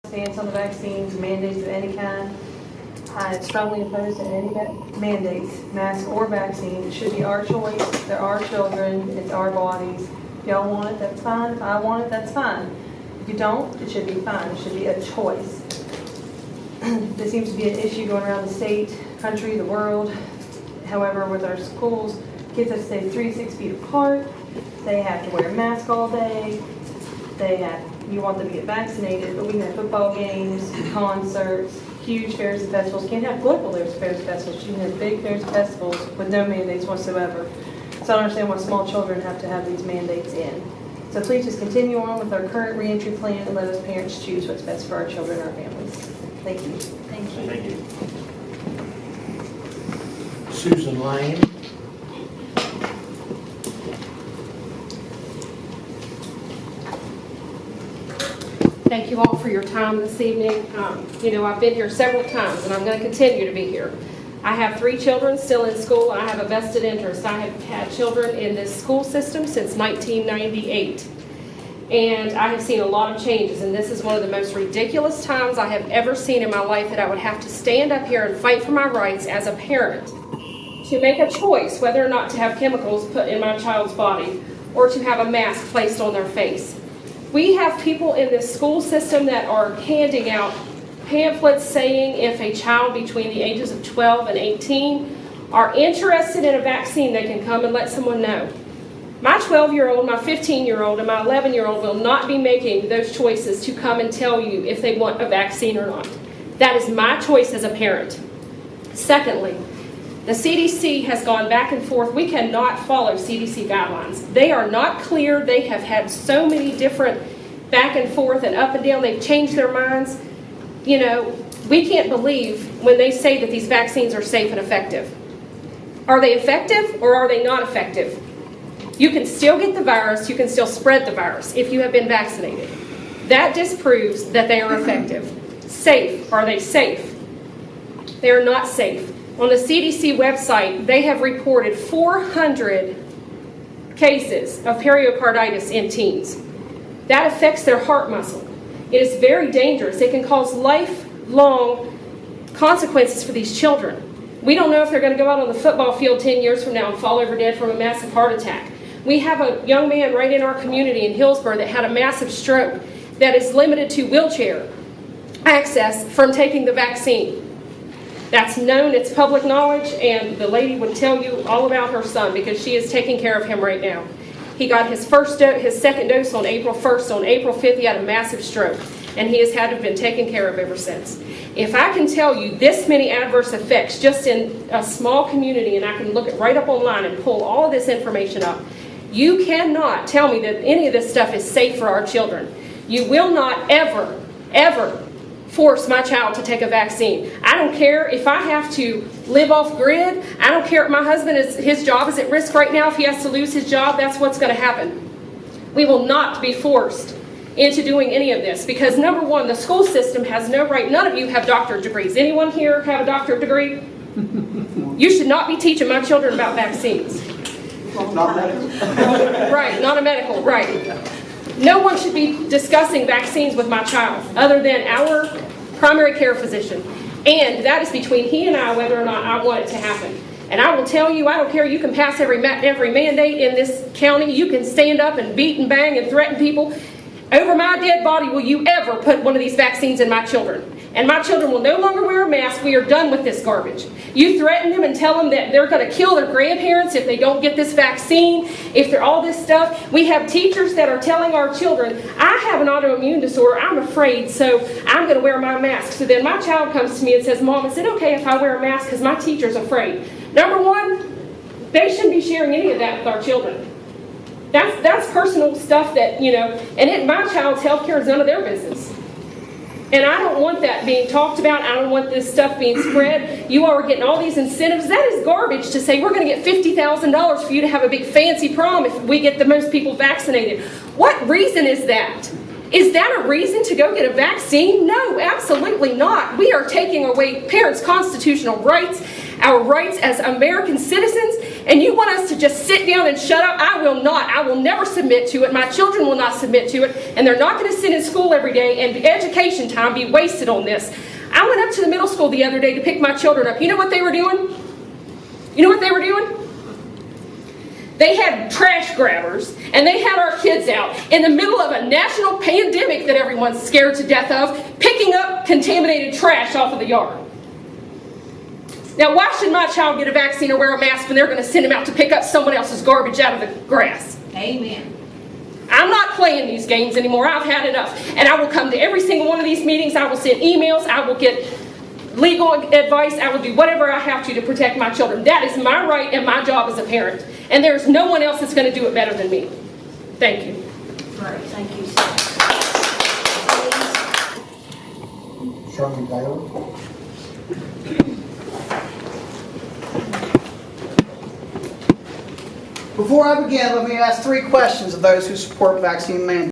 Stance on the vaccines, mandates of any kind. I strongly oppose to any mandates, mask or vaccine. It should be our choice. They're our children. It's our bodies. If y'all want it, that's fine. If I want it, that's fine. If you don't, it should be fine. It should be a choice. There seems to be an issue going around the state, country, the world. However, with our schools, kids have to stay 3 to 6 feet apart. They have to wear a mask all day. You want them to get vaccinated, but we can have football games, concerts, huge fairs and festivals. Can't have political fairs and festivals. You can have big fairs and festivals with no mandates whatsoever. So I don't understand why small children have to have these mandates in. So please just continue on with our current reentry plan and let us parents choose what's best for our children and our families. Thank you. Thank you. Thank you. Susan Lane. Thank you all for your time this evening. I've been here several times, and I'm going to continue to be here. I have 3 children still in school. I have a vested interest. I have had children in this school system since 1998. And I have seen a lot of changes, and this is one of the most ridiculous times I have ever seen in my life, that I would have to stand up here and fight for my rights as a parent to make a choice whether or not to have chemicals put in my child's body or to have a mask placed on their face. We have people in this school system that are handing out pamphlets saying if a child between the ages of 12 and 18 are interested in a vaccine, they can come and let someone know. My 12-year-old, my 15-year-old, and my 11-year-old will not be making those choices to come and tell you if they want a vaccine or not. That is my choice as a parent. Secondly, the CDC has gone back and forth. We cannot follow CDC guidelines. They are not clear. They have had so many different back and forth and up and down. They've changed their minds. We can't believe when they say that these vaccines are safe and effective. Are they effective or are they not effective? You can still get the virus. You can still spread the virus if you have been vaccinated. That disproves that they are effective. Safe. Are they safe? They are not safe. On the CDC website, they have reported 400 cases of pericarditis in teens. That affects their heart muscle. It is very dangerous. It can cause lifelong consequences for these children. We don't know if they're going to go out on the football field 10 years from now and fall over dead from a massive heart attack. We have a young man right in our community in Hillsborough that had a massive stroke that is limited to wheelchair access from taking the vaccine. That's known, it's public knowledge, and the lady would tell you all about her son because she is taking care of him right now. He got his second dose on April 1st. On April 5th, he had a massive stroke, and he has been taken care of ever since. If I can tell you this many adverse effects just in a small community, and I can look it right up online and pull all of this information up, you cannot tell me that any of this stuff is safe for our children. You will not ever, ever force my child to take a vaccine. I don't care if I have to live off grid. I don't care if my husband his job is at risk right now. If he has to lose his job, that's what's going to happen. We will not be forced into doing any of this because, number one, the school system has no right. None of you have doctorate degrees. Anyone here have a doctorate degree? You should not be teaching my children about vaccines. Not medical. Right, not a medical, right. No one should be discussing vaccines with my child other than our primary care physician. And that is between he and I whether or not I want it to happen. And I will tell you, I don't care, you can pass every mandate in this county. You can stand up and beat and bang and threaten people. Over my dead body will you ever put one of these vaccines in my children. And my children will no longer wear a mask. We are done with this garbage. You threaten them and tell them that they're going to kill their grandparents if they don't get this vaccine, if they're all this stuff. We have teachers that are telling our children, I have an autoimmune disorder, I'm afraid, so I'm going to wear my mask. So then my child comes to me and says, Mom, is it okay if I wear a mask because my teacher's afraid? Number one, they shouldn't be sharing any of that with our children. That's personal stuff that, and my child's health care is none of their business. And I don't want that being talked about. I don't want this stuff being spread. You all are getting all these incentives. That is garbage to say we're going to get $50,000 for you to have a big fancy prom if we get the most people vaccinated. What reason is that? Is that a reason to go get a vaccine? No, absolutely not. We are taking away parents' constitutional rights, our rights as American citizens, and you want us to just sit down and shut up, I will not. I will never submit to it. My children will not submit to it, and they're not going to sit in school every day and education time be wasted on this. I went up to the middle school the other day to pick my children up. You know what they were doing? You know what they were doing? They had trash grabbers, and they had our kids out in the middle of a national pandemic that everyone's scared to death of, picking up contaminated trash off of the yard. Now, why should my child get a vaccine or wear a mask when they're going to send him out to pick up someone else's garbage out of the grass? Amen. I'm not playing these games anymore. I've had enough. And I will come to every single one of these meetings. I will send emails. I will get legal advice. I will do whatever I have to protect my children. That is my right and my job as a parent. And there's no one else that's going to do it better than me. Thank you. Right, thank you, sir. Shirley Bailey. Before I begin, let me ask 3 questions of those who support vaccine mandates.